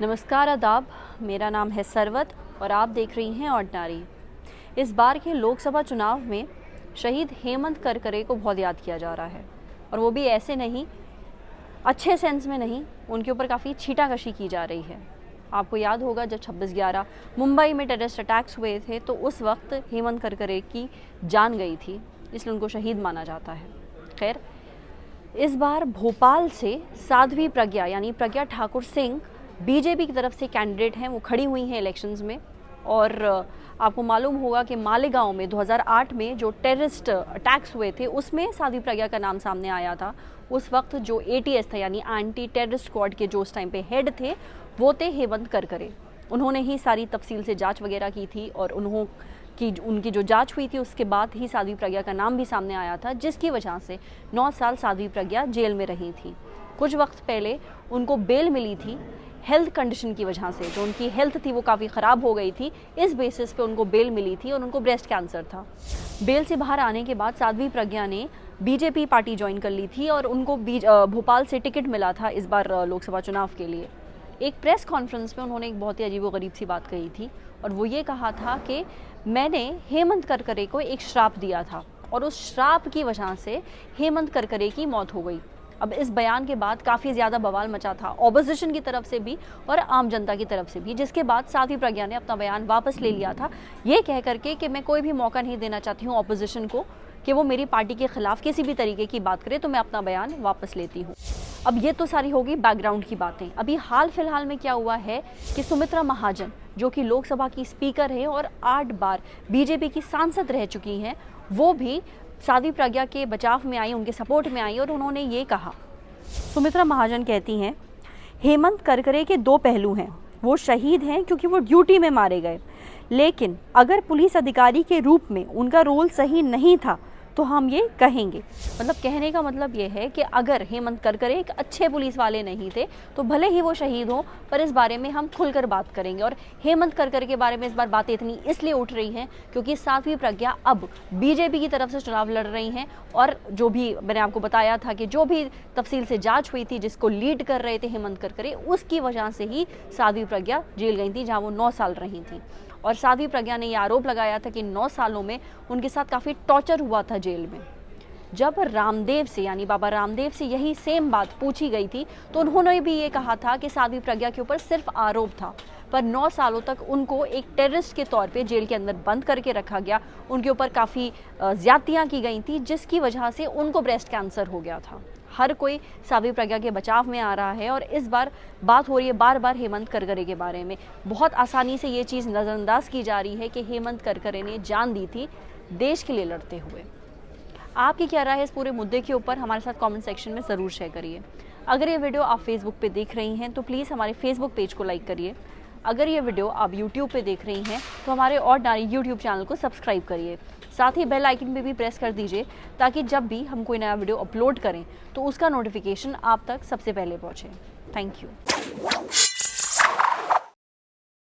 नमस्कार आदाब, मेरा नाम है सरवत और आप देख रही हैं ऑर्डिनरी। इस बार के लोकसभा चुनाव में शहीद हेमंत करकरे को बहुत याद किया जा रहा है और वो भी ऐसे नहीं, अच्छे सेंस में नहीं, उनके ऊपर काफ़ी छीटाकशी की जा रही है। आपको याद होगा जब 26/11 मुंबई में टेररिस्ट अटैक्स हुए थे तो उस वक्त हेमंत करकरे की जान गई थी, इसलिए उनको शहीद माना जाता है। खैर, इस बार भोपाल से साध्वी प्रज्ञा यानी प्रज्ञा ठाकुर सिंह बीजेपी की तरफ से कैंडिडेट हैं, वो खड़ी हुई हैं इलेक्शंस में। और आपको मालूम होगा कि मालेगांव में 2008 में जो टेररिस्ट अटैक्स हुए थे उसमें साध्वी प्रज्ञा का नाम सामने आया था। उस वक्त जो ATS था यानी एंटी टेररिस्ट स्क्वाड के जो उस टाइम पे हेड थे वो थे हेमंत करकरे। उन्होंने ही सारी तफसील से जांच वगैरह की थी और उनकी जो जांच हुई थी उसके बाद ही साध्वी प्रज्ञा का नाम भी सामने आया था, जिसकी वजह से 9 साल साध्वी प्रज्ञा जेल में रही थी। कुछ वक्त पहले उनको बेल मिली थी हेल्थ कंडीशन की वजह से, जो उनकी हेल्थ थी वो काफ़ी ख़राब हो गई थी, इस बेसिस पे उनको बेल मिली थी और उनको ब्रेस्ट कैंसर था। बेल से बाहर आने के बाद साध्वी प्रज्ञा ने बीजेपी पार्टी ज्वाइन कर ली थी और उनको भोपाल से टिकट मिला था इस बार लोकसभा चुनाव के लिए। एक प्रेस कॉन्फ्रेंस में उन्होंने एक बहुत ही अजीबोगरीब सी बात कही थी और वो ये कहा था कि मैंने हेमंत करकरे को एक श्राप दिया था और उस श्राप की वजह से हेमंत करकरे की मौत हो गई। अब इस बयान के बाद काफ़ी ज़्यादा बवाल मचा था ऑपोजिशन की तरफ से भी और आम जनता की तरफ से भी, जिसके बाद साध्वी प्रज्ञा ने अपना बयान वापस ले लिया था, ये कह करके कि मैं कोई भी मौका नहीं देना चाहती हूँ ऑपोजिशन को कि वो मेरी पार्टी के खिलाफ किसी भी तरीके की बात करे, तो मैं अपना बयान वापस लेती हूँ। अब ये तो सारी होगी बैकग्राउंड की बातें। अभी हाल फिलहाल में क्या हुआ है कि सुमित्रा महाजन, जो कि लोकसभा की स्पीकर है और 8 बार बीजेपी की सांसद रह चुकी हैं, वो भी साध्वी प्रज्ञा के बचाव में आई, उनके सपोर्ट में आई और उन्होंने ये कहा। सुमित्रा महाजन कहती हैं, हेमंत करकरे के 2 पहलू हैं। वो शहीद हैं क्योंकि वो ड्यूटी में मारे गए, लेकिन अगर पुलिस अधिकारी के रूप में उनका रोल सही नहीं था तो हम ये कहेंगे। मतलब कहने का मतलब ये है कि अगर हेमंत करकरे एक अच्छे पुलिस वाले नहीं थे तो भले ही वो शहीद हो, पर इस बारे में हम खुलकर बात करेंगे। और हेमंत करकरे के बारे में इस बार बातें इतनी इसलिए उठ रही हैं क्योंकि साध्वी प्रज्ञा अब बीजेपी की तरफ से चुनाव लड़ रही हैं और जो भी मैंने आपको बताया था कि जो भी तफसील से जाँच हुई थी जिसको लीड कर रहे थे हेमंत करकरे, उसकी वजह से ही साध्वी प्रज्ञा जेल गई थी, जहाँ वो 9 साल रही थी। और साध्वी प्रज्ञा ने यह आरोप लगाया था कि 9 सालों में उनके साथ काफ़ी टॉर्चर हुआ था जेल में। जब रामदेव से यानी बाबा रामदेव से यही सेम बात पूछी गई थी तो उन्होंने भी ये कहा था कि साध्वी प्रज्ञा के ऊपर सिर्फ आरोप था, पर 9 सालों तक उनको एक टेररिस्ट के तौर पे जेल के अंदर बंद करके रखा गया। उनके ऊपर काफ़ी ज्यादतियाँ की गई थी, जिसकी वजह से उनको ब्रेस्ट कैंसर हो गया था। हर कोई साध्वी प्रज्ञा के बचाव में आ रहा है और इस बार बात हो रही है बार बार हेमंत करकरे के बारे में। बहुत आसानी से ये चीज़ नज़रअंदाज की जा रही है कि हेमंत करकरे ने जान दी थी देश के लिए लड़ते हुए। आपकी क्या राय है इस पूरे मुद्दे के ऊपर, हमारे साथ कमेंट सेक्शन में ज़रूर शेयर करिए। अगर ये वीडियो आप फेसबुक पे देख रही हैं तो प्लीज़ हमारे फेसबुक पेज को लाइक करिए। अगर ये वीडियो आप यूट्यूब पे देख रही हैं तो हमारे ऑर्डिनरी यूट्यूब चैनल को सब्सक्राइब करिए। साथ ही बेल आइकन पे भी प्रेस कर दीजिए ताकि जब भी हम कोई नया वीडियो अपलोड करें तो उसका नोटिफिकेशन आप तक सबसे पहले पहुँचे। Thank you.